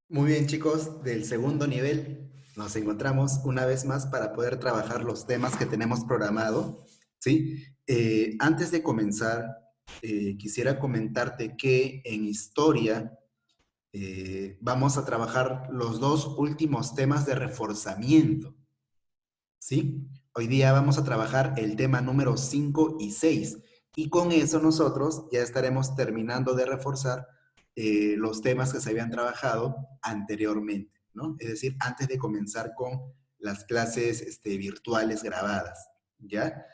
Muy bien, chicos, del segundo nivel nos encontramos una vez más para poder trabajar los temas que tenemos programado, ¿sí? Antes de comenzar, quisiera comentarte que en historia vamos a trabajar los dos últimos temas de reforzamiento, ¿sí? Hoy día vamos a trabajar el tema número 5 y 6 y con eso nosotros ya estaremos terminando de reforzar los temas que se habían trabajado anteriormente, ¿no? Es decir, antes de comenzar con las clases virtuales grabadas, ¿ya?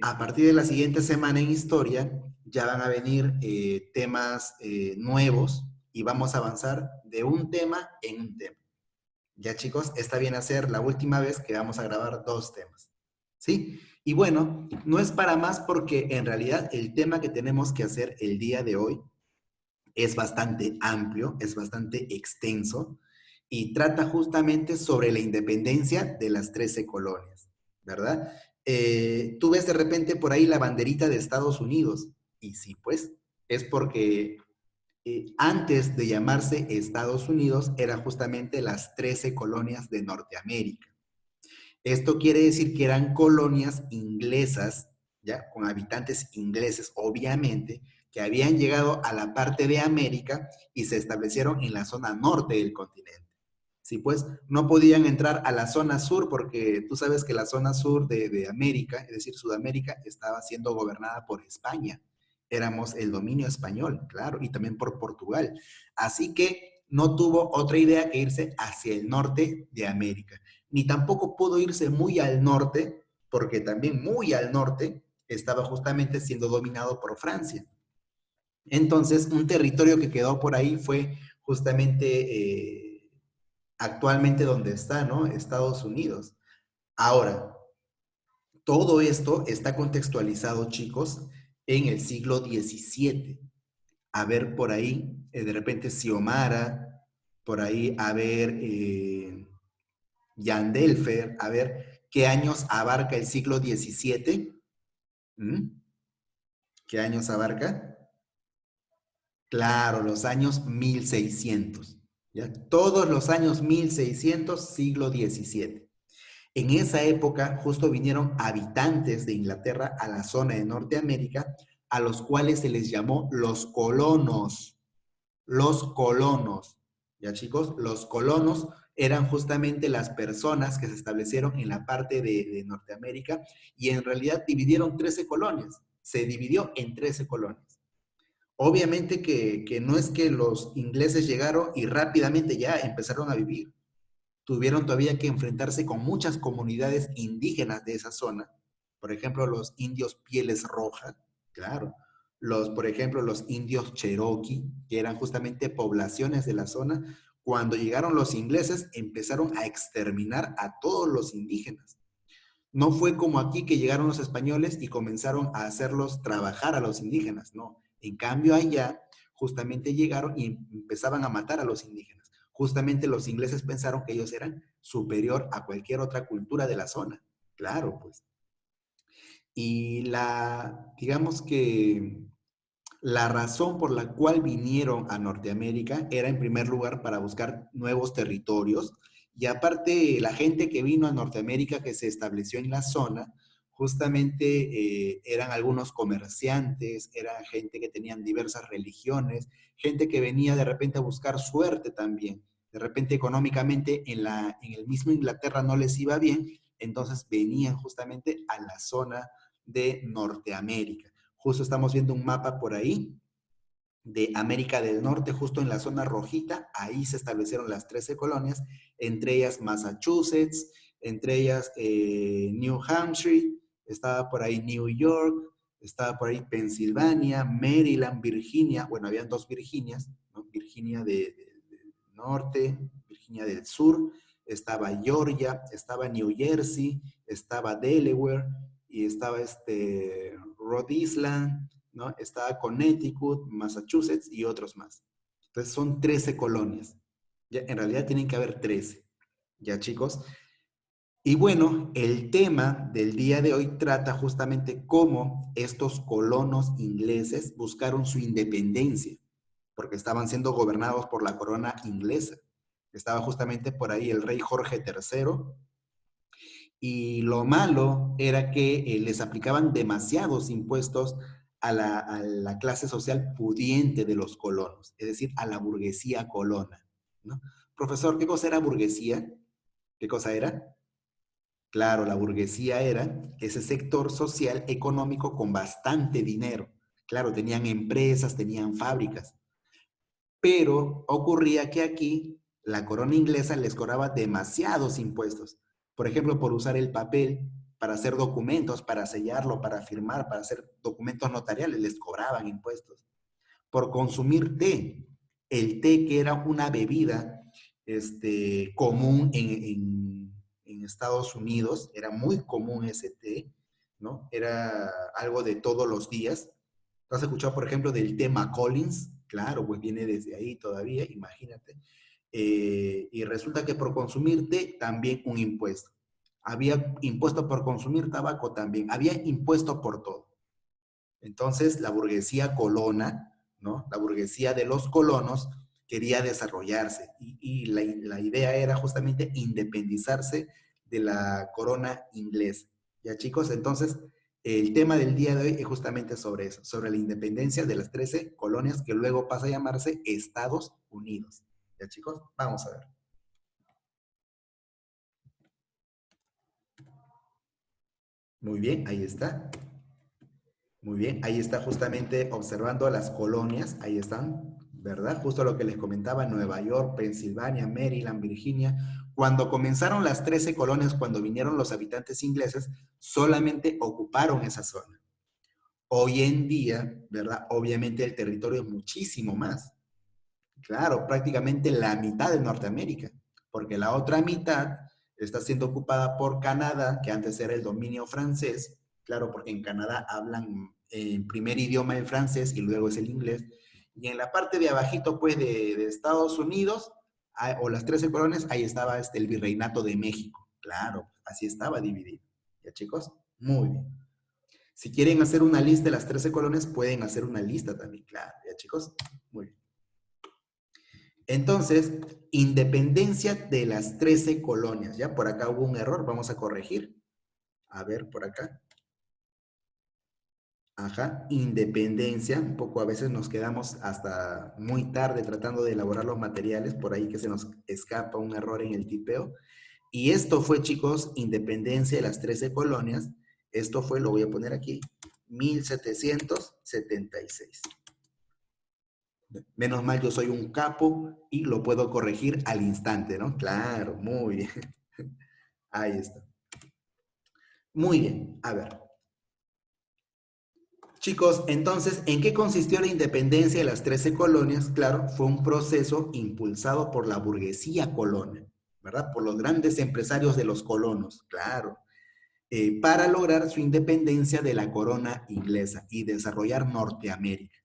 A partir de la siguiente semana en historia ya van a venir temas nuevos y vamos a avanzar de un tema en un tema. Ya chicos, esta viene a ser la última vez que vamos a grabar dos temas. ¿Sí? Y bueno, no es para más porque en realidad el tema que tenemos que hacer el día de hoy es bastante amplio, es bastante extenso y trata justamente sobre la independencia de las 13 colonias, ¿verdad? Tú ves de repente por ahí la banderita de Estados Unidos y sí, pues es porque antes de llamarse Estados Unidos, eran justamente las 13 colonias de Norteamérica. Esto quiere decir que eran colonias inglesas, ya, con habitantes ingleses, obviamente, que habían llegado a la parte de América y se establecieron en la zona norte del continente. Sí, pues no podían entrar a la zona sur porque tú sabes que la zona sur de América, es decir, Sudamérica, estaba siendo gobernada por España. Éramos el dominio español, claro, y también por Portugal. Así que no tuvo otra idea que irse hacia el norte de América. Ni tampoco pudo irse muy al norte, porque también muy al norte estaba justamente siendo dominado por Francia. Entonces, un territorio que quedó por ahí fue justamente actualmente donde está, ¿no? Estados Unidos. Ahora, todo esto está contextualizado, chicos, en el siglo XVII. A ver por ahí, de repente Xiomara, por ahí a ver Yandelfer, a ver qué años abarca el siglo XVII. ¿Mm? ¿Qué años abarca? Claro, los años 1600. ¿Ya? Todos los años 1600, siglo XVII. En esa época justo vinieron habitantes de Inglaterra a la zona de Norteamérica, a los cuales se les llamó los colonos. Los colonos, ¿ya chicos? Los colonos eran justamente las personas que se establecieron en la parte de Norteamérica y en realidad dividieron 13 colonias. Se dividió en 13 colonias. Obviamente que no es que los ingleses llegaron y rápidamente ya empezaron a vivir, tuvieron todavía que enfrentarse con muchas comunidades indígenas de esa zona, por ejemplo, los indios pieles rojas, claro, por ejemplo, los indios cherokee, que eran justamente poblaciones de la zona. Cuando llegaron los ingleses, empezaron a exterminar a todos los indígenas. No fue como aquí que llegaron los españoles y comenzaron a hacerlos trabajar a los indígenas, no. En cambio, allá justamente llegaron y empezaban a matar a los indígenas. Justamente los ingleses pensaron que ellos eran superior a cualquier otra cultura de la zona. Claro, pues. Y digamos que la razón por la cual vinieron a Norteamérica era en primer lugar para buscar nuevos territorios y aparte la gente que vino a Norteamérica que se estableció en la zona justamente eran algunos comerciantes, eran gente que tenían diversas religiones, gente que venía de repente a buscar suerte también. De repente económicamente en el mismo Inglaterra no les iba bien, entonces venían justamente a la zona de Norteamérica. Justo estamos viendo un mapa por ahí de América del Norte, justo en la zona rojita, ahí se establecieron las 13 colonias, entre ellas Massachusetts, entre ellas New Hampshire, estaba por ahí New York, estaba por ahí Pensilvania, Maryland, Virginia, bueno, habían dos Virginias, ¿no? Virginia del norte, Virginia del sur, estaba Georgia, estaba New Jersey, estaba Delaware y estaba Rhode Island, ¿no? Estaba Connecticut, Massachusetts y otros más. Entonces son 13 colonias. Ya, en realidad tienen que haber 13. ¿Ya, chicos? Y bueno, el tema del día de hoy trata justamente cómo estos colonos ingleses buscaron su independencia. porque estaban siendo gobernados por la corona inglesa. Estaba justamente por ahí el rey Jorge III, y lo malo era que les aplicaban demasiados impuestos a la clase social pudiente de los colonos, es decir, a la burguesía colona, ¿no? Profesor, ¿qué cosa era burguesía? ¿Qué cosa era? Claro, la burguesía era ese sector social económico con bastante dinero. Claro, tenían empresas, tenían fábricas, pero ocurría que aquí la corona inglesa les cobraba demasiados impuestos. Por ejemplo, por usar el papel para hacer documentos, para sellarlo, para firmar, para hacer documentos notariales, les cobraban impuestos. Por consumir té, el té que era una bebida común en Estados Unidos, era muy común ese té, ¿no? Era algo de todos los días. ¿Tú has escuchado, por ejemplo, del tema Collins? Claro, pues viene desde ahí todavía, imagínate. Y resulta que por consumir té también un impuesto. Había impuesto por consumir tabaco también. Había impuesto por todo. Entonces, la burguesía colona, ¿no? La burguesía de los colonos quería desarrollarse y la idea era justamente independizarse de la corona inglesa. ¿Ya, chicos? Entonces, el tema del día de hoy es justamente sobre eso, sobre la independencia de las 13 colonias que luego pasa a llamarse Estados Unidos. ¿Ya, chicos? Vamos a ver. Muy bien, ahí está. Muy bien, ahí está justamente observando las colonias, ahí están, ¿verdad? Justo lo que les comentaba, Nueva York, Pensilvania, Maryland, Virginia. Cuando comenzaron las 13 colonias, cuando vinieron los habitantes ingleses, solamente ocuparon esa zona. Hoy en día, ¿verdad? Obviamente el territorio es muchísimo más. Claro, prácticamente la mitad de Norteamérica, porque la otra mitad está siendo ocupada por Canadá, que antes era el dominio francés, claro, porque en Canadá hablan en primer idioma el francés y luego es el inglés, y en la parte de abajito, pues, de Estados Unidos, o las 13 colonias, ahí estaba el virreinato de México, claro, así estaba dividido. ¿Ya, chicos? Muy bien. Si quieren hacer una lista de las 13 colonias, pueden hacer una lista también, claro, ¿ya, chicos? Muy bien. Entonces, independencia de las 13 colonias. Ya por acá hubo un error, vamos a corregir. A ver, por acá. Ajá, independencia. Un poco a veces nos quedamos hasta muy tarde tratando de elaborar los materiales, por ahí que se nos escapa un error en el tipeo. Y esto fue, chicos, independencia de las 13 colonias. Esto fue, lo voy a poner aquí, 1776. Menos mal yo soy un capo y lo puedo corregir al instante, ¿no? Claro, muy bien. Ahí está. Muy bien. A ver. Chicos, entonces, ¿en qué consistió la independencia de las 13 colonias? Claro, fue un proceso impulsado por la burguesía colona, ¿verdad? Por los grandes empresarios de los colonos, claro, para lograr su independencia de la corona inglesa y desarrollar Norteamérica,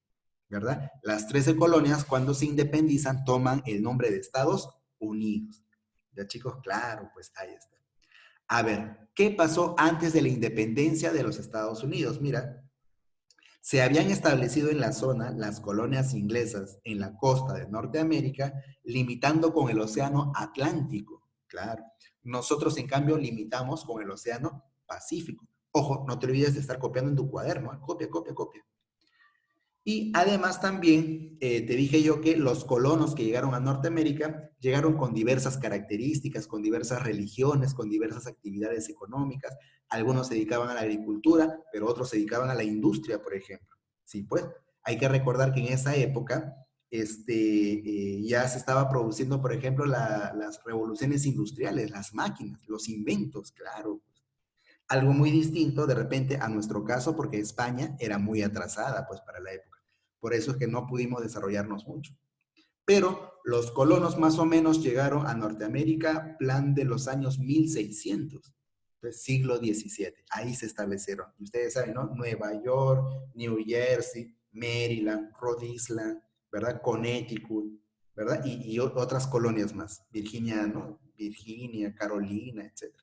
¿verdad? Las 13 colonias, cuando se independizan, toman el nombre de Estados Unidos. ¿Ya, chicos? Claro, pues ahí está. A ver, ¿qué pasó antes de la independencia de los Estados Unidos? Mira, se habían establecido en la zona las colonias inglesas en la costa de Norteamérica, limitando con el Océano Atlántico. Claro. Nosotros, en cambio, limitamos con el Océano Pacífico. Ojo, no te olvides de estar copiando en tu cuaderno. ¿Eh? Copia, copia, copia. Y además también te dije yo que los colonos que llegaron a Norteamérica llegaron con diversas características, con diversas religiones, con diversas actividades económicas. Algunos se dedicaban a la agricultura, pero otros se dedicaban a la industria, por ejemplo. Sí, pues hay que recordar que en esa época ya se estaba produciendo, por ejemplo, las revoluciones industriales, las máquinas, los inventos, claro. Algo muy distinto de repente a nuestro caso, porque España era muy atrasada pues para la época. Por eso es que no pudimos desarrollarnos mucho. Pero los colonos más o menos llegaron a Norteamérica, plan de los años 1600, entonces siglo XVII. Ahí se establecieron. Y ustedes saben, ¿no? Nueva York, New Jersey, Maryland, Rhode Island, ¿verdad? Connecticut, ¿verdad? Y otras colonias más. Virginia, ¿no? Virginia, Carolina, etc.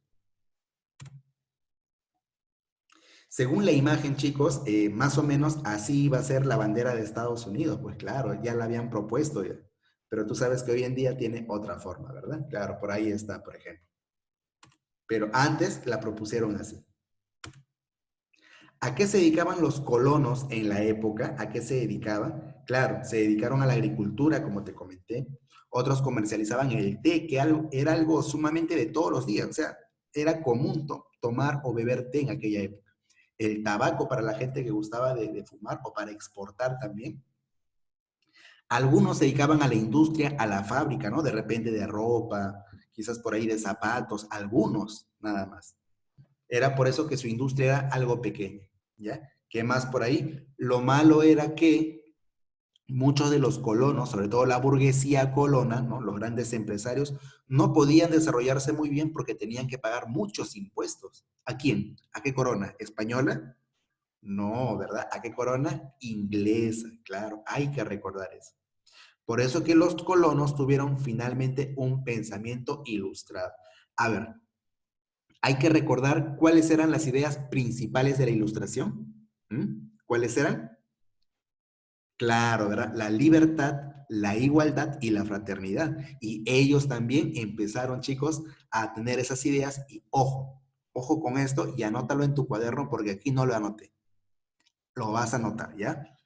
Según la imagen, chicos, más o menos así iba a ser la bandera de Estados Unidos. Pues claro, ya la habían propuesto ya. Pero tú sabes que hoy en día tiene otra forma, ¿verdad? Claro, por ahí está, por ejemplo. Pero antes la propusieron así. ¿A qué se dedicaban los colonos en la época? ¿A qué se dedicaban? Claro, se dedicaron a la agricultura, como te comenté. Otros comercializaban el té, que era algo sumamente de todos los días. O sea, era común tomar o beber té en aquella época. El tabaco para la gente que gustaba de fumar o para exportar también. Algunos se dedicaban a la industria, a la fábrica, ¿no? De repente de ropa, quizás por ahí de zapatos, algunos nada más. Era por eso que su industria era algo pequeña, ¿ya? ¿Qué más por ahí? Lo malo era que muchos de los colonos, sobre todo la burguesía colona, ¿no? Los grandes empresarios, no podían desarrollarse muy bien porque tenían que pagar muchos impuestos. ¿A quién? ¿A qué corona? ¿Española? No, ¿verdad? ¿A qué corona? Inglesa, claro, hay que recordar eso. Por eso que los colonos tuvieron finalmente un pensamiento ilustrado. A ver, hay que recordar cuáles eran las ideas principales de la ilustración. ¿Cuáles eran? Claro, ¿verdad? La libertad, la igualdad y la fraternidad. Y ellos también empezaron, chicos, a tener esas ideas y ojo, ojo con esto y anótalo en tu cuaderno porque aquí no lo anoté. Lo vas a anotar, ¿ya?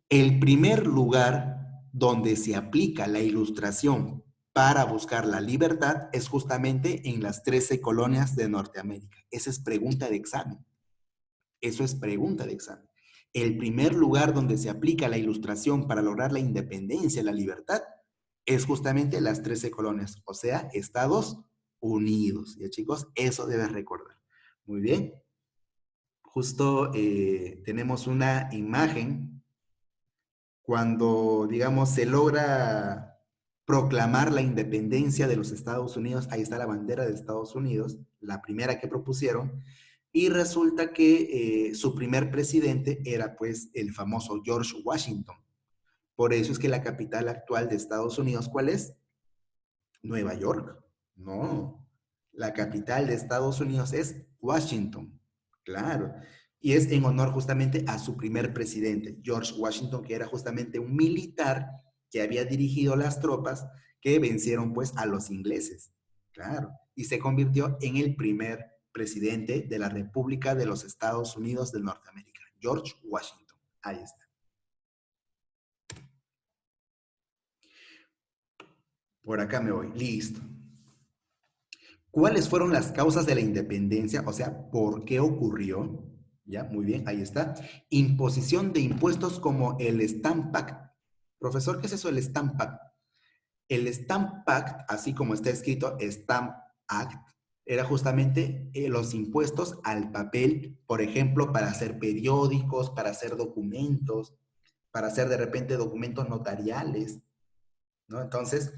El primer lugar donde se aplica la ilustración para buscar la libertad es justamente en las 13 colonias de Norteamérica. Esa es pregunta de examen. Eso es pregunta de examen. El primer lugar donde se aplica la ilustración para lograr la independencia y la libertad es justamente las 13 colonias, o sea, Estados Unidos. ¿Ya, chicos? Eso debes recordar. Muy bien. Justo tenemos una imagen cuando, digamos, se logra proclamar la independencia de los Estados Unidos. Ahí está la bandera de Estados Unidos, la primera que propusieron, y resulta que su primer presidente era pues el famoso George Washington. Por eso es que la capital actual de Estados Unidos, ¿cuál es? Nueva York. No, la capital de Estados Unidos es Washington. Claro. Y es en honor justamente a su primer presidente, George Washington, que era justamente un militar que había dirigido las tropas que vencieron pues a los ingleses. Claro. Y se convirtió en el primer presidente de la República de los Estados Unidos de Norteamérica, George Washington. Ahí está. Por acá me voy. Listo. ¿Cuáles fueron las causas de la independencia? O sea, ¿por qué ocurrió? Ya, muy bien, ahí está. Imposición de impuestos como el Stamp Act. Profesor, ¿qué es eso el Stamp Act? El Stamp Act, así como está escrito Stamp Act, era justamente los impuestos al papel, por ejemplo, para hacer periódicos, para hacer documentos, para hacer de repente documentos notariales, ¿no? Entonces,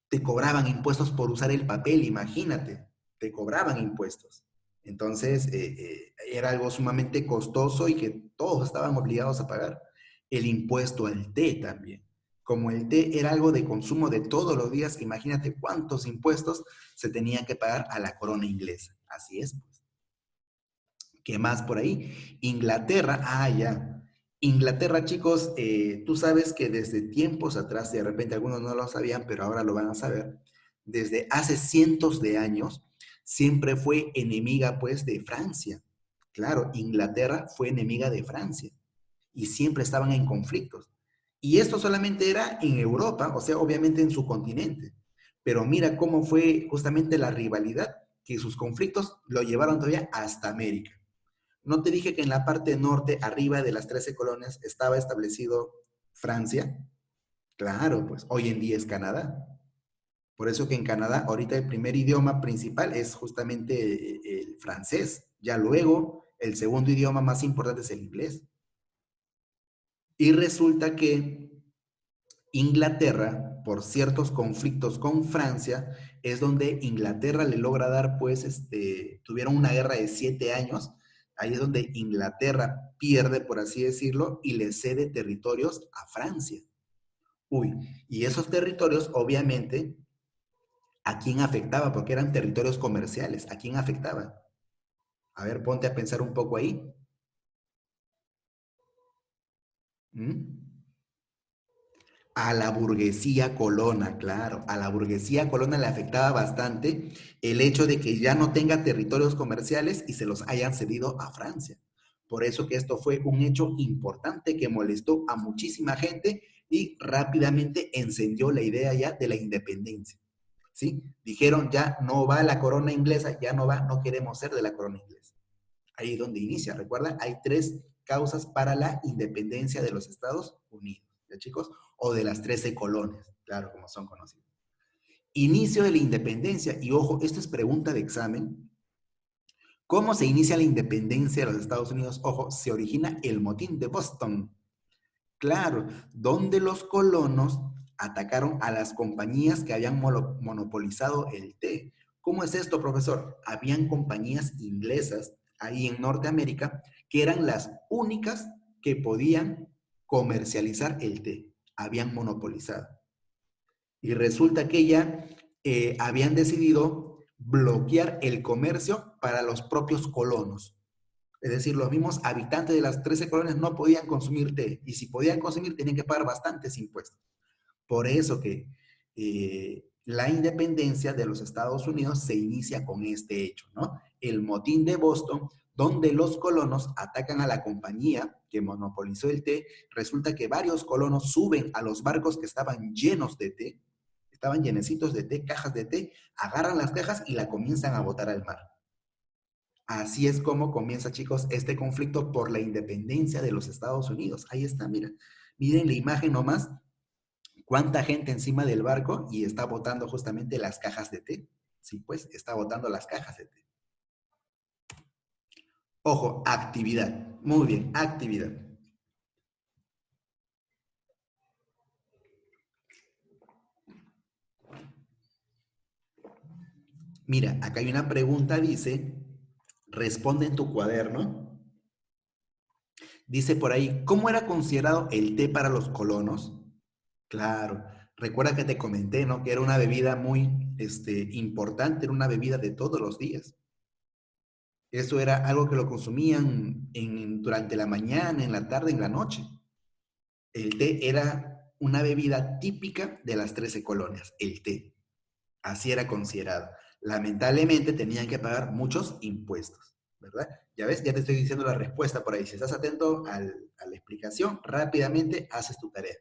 te cobraban impuestos por usar el papel, imagínate, te cobraban impuestos. Entonces, era algo sumamente costoso y que todos estaban obligados a pagar. El impuesto al té también. Como el té era algo de consumo de todos los días, imagínate cuántos impuestos se tenían que pagar a la corona inglesa. Así es, pues. ¿Qué más por ahí? Inglaterra, ya. Inglaterra, chicos, tú sabes que desde tiempos atrás, de repente algunos no lo sabían, pero ahora lo van a saber, desde hace cientos de años, siempre fue enemiga, pues, de Francia. Claro, Inglaterra fue enemiga de Francia y siempre estaban en conflictos. Y esto solamente era en Europa, o sea, obviamente en su continente. Pero mira cómo fue justamente la rivalidad, que sus conflictos lo llevaron todavía hasta América. ¿No te dije que en la parte norte, arriba de las 13 colonias, estaba establecido Francia? Claro, pues hoy en día es Canadá. Por eso que en Canadá ahorita el primer idioma principal es justamente el francés. Ya luego el segundo idioma más importante es el inglés. Y resulta que Inglaterra, por ciertos conflictos con Francia, es donde Inglaterra le logra dar, pues, tuvieron una guerra de 7 años, ahí es donde Inglaterra pierde, por así decirlo, y le cede territorios a Francia. Uy, y esos territorios, obviamente, ¿a quién afectaba? Porque eran territorios comerciales, ¿a quién afectaba? A ver, ponte a pensar un poco ahí. ¿Mm? A la burguesía colona, claro, a la burguesía colona le afectaba bastante el hecho de que ya no tenga territorios comerciales y se los hayan cedido a Francia. Por eso que esto fue un hecho importante que molestó a muchísima gente y rápidamente encendió la idea ya de la independencia. ¿Sí? Dijeron, ya no va la corona inglesa, ya no va, no queremos ser de la corona inglesa. Ahí es donde inicia, recuerda, hay tres causas para la independencia de los Estados Unidos, ¿ya chicos? O de las 13 colonias, claro, como son conocidas. Inicio de la independencia, y ojo, esto es pregunta de examen. ¿Cómo se inicia la independencia de los Estados Unidos? Ojo, se origina el motín de Boston. Claro, donde los colonos atacaron a las compañías que habían monopolizado el té. ¿Cómo es esto, profesor? Habían compañías inglesas ahí en Norteamérica que eran las únicas que podían comercializar el té. Habían monopolizado. Y resulta que ya habían decidido bloquear el comercio para los propios colonos. Es decir, los mismos habitantes de las 13 colonias no podían consumir té. Y si podían consumir, tenían que pagar bastantes impuestos. Por eso que la independencia de los Estados Unidos se inicia con este hecho, ¿no? El motín de Boston, donde los colonos atacan a la compañía que monopolizó el té. Resulta que varios colonos suben a los barcos que estaban llenos de té, estaban llenecitos de té, cajas de té, agarran las cajas y la comienzan a botar al mar. Así es como comienza, chicos, este conflicto por la independencia de los Estados Unidos. Ahí está, mira. Miren la imagen nomás, cuánta gente encima del barco y está botando justamente las cajas de té. Sí, pues, está botando las cajas de té. Ojo, actividad. Muy bien, actividad. Mira, acá hay una pregunta, dice, responde en tu cuaderno. Dice por ahí, ¿cómo era considerado el té para los colonos? Claro, recuerda que te comenté, ¿no? Que era una bebida muy, importante, era una bebida de todos los días. Eso era algo que lo consumían durante la mañana, en la tarde, en la noche. El té era una bebida típica de las 13 colonias, el té. Así era considerado. Lamentablemente tenían que pagar muchos impuestos, ¿verdad? Ya ves, ya te estoy diciendo la respuesta por ahí. Si estás atento a la explicación, rápidamente haces tu tarea.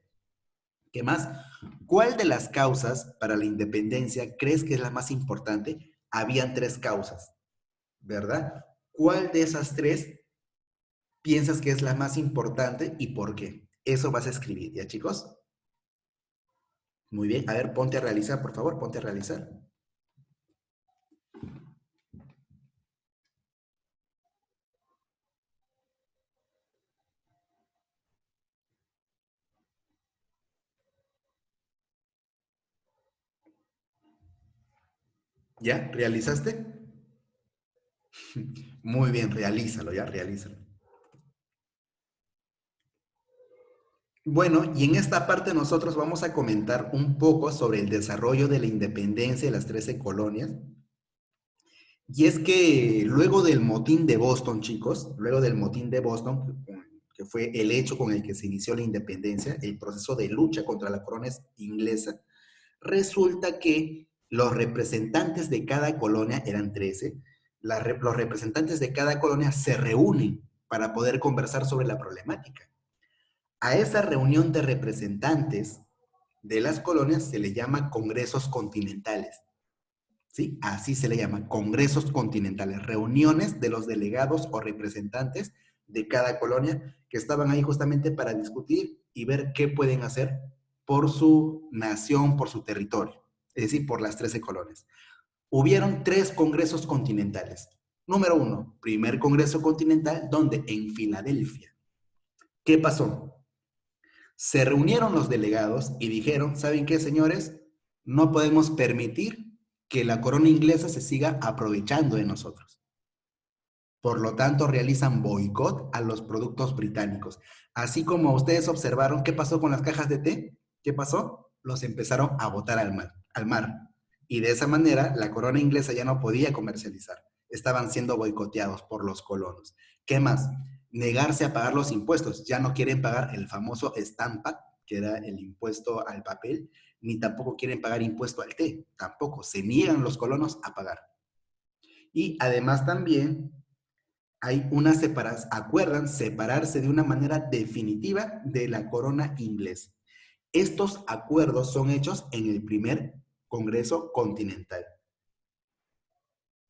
¿Qué más? ¿Cuál de las causas para la independencia crees que es la más importante? Habían tres causas, ¿verdad? ¿Cuál de esas tres piensas que es la más importante y por qué? Eso vas a escribir, ¿ya chicos? Muy bien, a ver, ponte a realizar, por favor, ponte a realizar. ¿Ya? ¿Realizaste? Muy bien, realízalo, ya, realízalo. Bueno, y en esta parte nosotros vamos a comentar un poco sobre el desarrollo de la independencia de las 13 colonias. Y es que luego del motín de Boston, chicos, luego del motín de Boston, que fue el hecho con el que se inició la independencia, el proceso de lucha contra la corona inglesa, resulta que los representantes de cada colonia, eran 13, los representantes de cada colonia se reúnen para poder conversar sobre la problemática. A esa reunión de representantes de las colonias se le llama congresos continentales. ¿Sí? Así se le llama, congresos continentales, reuniones de los delegados o representantes de cada colonia que estaban ahí justamente para discutir y ver qué pueden hacer por su nación, por su territorio, es decir, por las 13 colonias. Hubieron tres congresos continentales. Número uno, primer congreso continental, donde en Filadelfia. ¿Qué pasó? Se reunieron los delegados y dijeron, ¿saben qué, señores? No podemos permitir que la corona inglesa se siga aprovechando de nosotros. Por lo tanto, realizan boicot a los productos británicos. Así como ustedes observaron qué pasó con las cajas de té, ¿qué pasó? Los empezaron a botar al mar, al mar. Y de esa manera, la corona inglesa ya no podía comercializar. estaban siendo boicoteados por los colonos. ¿Qué más? Negarse a pagar los impuestos. Ya no quieren pagar el famoso estampa, que era el impuesto al papel, ni tampoco quieren pagar impuesto al té. Tampoco. Se niegan los colonos a pagar. Y además también hay una separación, acuerdan separarse de una manera definitiva de la corona inglesa. Estos acuerdos son hechos en el primer Congreso Continental.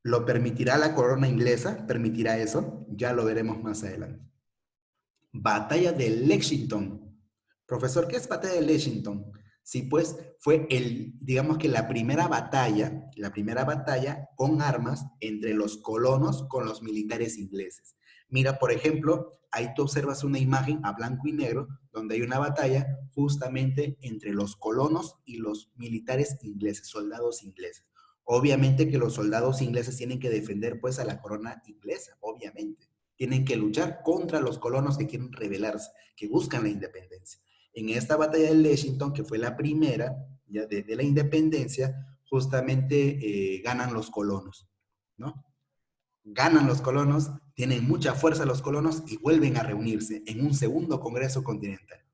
¿Lo permitirá la corona inglesa? ¿Permitirá eso? Ya lo veremos más adelante. Batalla de Lexington. Profesor, ¿qué es Batalla de Lexington? Sí, pues fue digamos que la primera batalla con armas entre los colonos con los militares ingleses. Mira, por ejemplo, ahí tú observas una imagen a blanco y negro donde hay una batalla justamente entre los colonos y los militares ingleses, soldados ingleses. Obviamente que los soldados ingleses tienen que defender pues a la corona inglesa, obviamente. Tienen que luchar contra los colonos que quieren rebelarse, que buscan la independencia. En esta batalla de Lexington, que fue la primera ya de la independencia, justamente ganan los colonos, ¿no? Ganan los colonos, tienen mucha fuerza los colonos y vuelven a reunirse en un segundo Congreso Continental.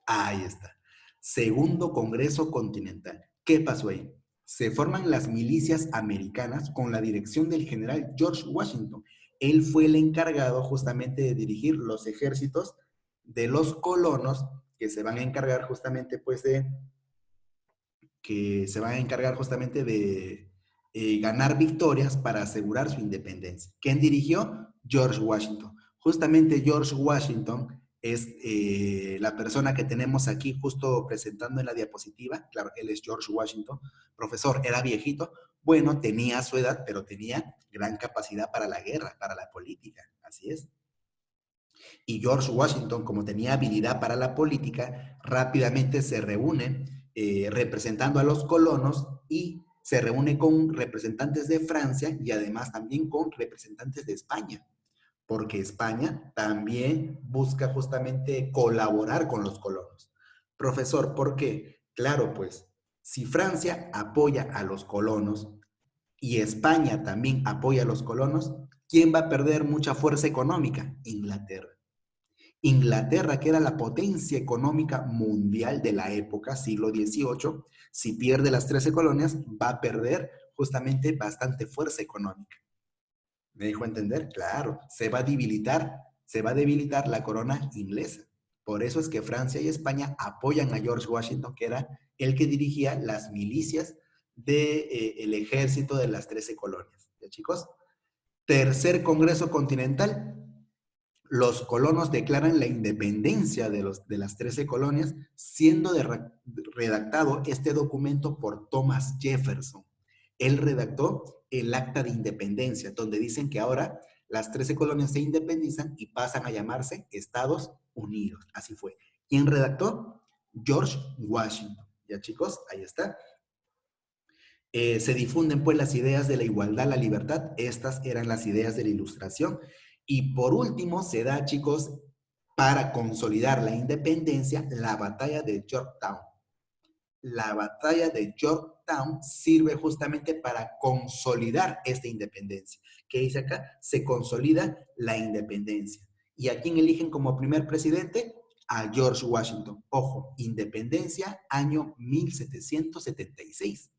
Ahí está. Segundo Congreso Continental. ¿Qué pasó ahí? Se forman las milicias americanas con la dirección del general George Washington. Él fue el encargado justamente de dirigir los ejércitos de los colonos que se van a encargar justamente pues de ganar victorias para asegurar su independencia. ¿Quién dirigió? George Washington. Justamente George Washington es la persona que tenemos aquí justo presentando en la diapositiva. Claro, él es George Washington. Profesor, era viejito. Bueno, tenía su edad, pero tenía gran capacidad para la guerra, para la política. Así es. Y George Washington, como tenía habilidad para la política, rápidamente se reúne representando a los colonos y se reúne con representantes de Francia y además también con representantes de España, porque España también busca justamente colaborar con los colonos. Profesor, ¿por qué? Claro, pues, si Francia apoya a los colonos y España también apoya a los colonos, ¿quién va a perder mucha fuerza económica? Inglaterra. Inglaterra, que era la potencia económica mundial de la época, siglo XVIII, si pierde las 13 colonias, va a perder justamente bastante fuerza económica. ¿Me dejo entender? Claro, se va a debilitar la corona inglesa. Por eso es que Francia y España apoyan a George Washington, que era el que dirigía las milicias del ejército de las 13 colonias. ¿Ya, chicos? Tercer Congreso Continental, los colonos declaran la independencia de las 13 colonias, siendo redactado este documento por Thomas Jefferson. Él redactó el Acta de Independencia, donde dicen que ahora las 13 colonias se independizan y pasan a llamarse Estados Unidos. Así fue. ¿Quién redactó? George Washington. Ya, chicos, ahí está. Se difunden pues las ideas de la igualdad, la libertad. Estas eran las ideas de la Ilustración. Y por último se da, chicos, para consolidar la independencia, la batalla de Yorktown. La batalla de Yorktown sirve justamente para consolidar esta independencia. ¿Qué dice acá? Se consolida la independencia. ¿Y a quién eligen como primer presidente? A George Washington. Ojo, independencia, año 1776.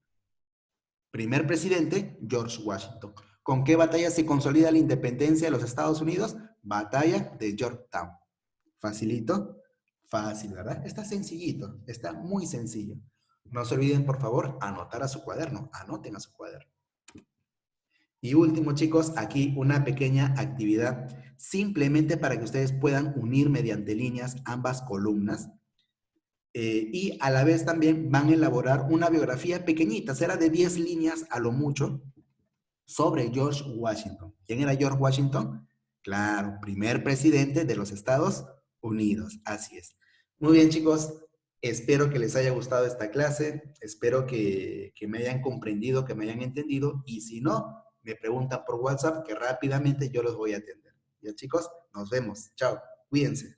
Primer presidente, George Washington. ¿Con qué batalla se consolida la independencia de los Estados Unidos? Batalla de Yorktown. ¿Facilito? Fácil, ¿verdad? Está sencillito, está muy sencillo. No se olviden, por favor, anotar a su cuaderno. Anoten a su cuaderno. Y último, chicos, aquí una pequeña actividad simplemente para que ustedes puedan unir mediante líneas ambas columnas. Y a la vez también van a elaborar una biografía pequeñita, será de 10 líneas a lo mucho, sobre George Washington. ¿Quién era George Washington? Claro, primer presidente de los Estados Unidos, así es. Muy bien, chicos, espero que les haya gustado esta clase, espero que me hayan comprendido, que me hayan entendido, y si no, me preguntan por WhatsApp que rápidamente yo los voy a atender. Ya, chicos, nos vemos. Chao, cuídense.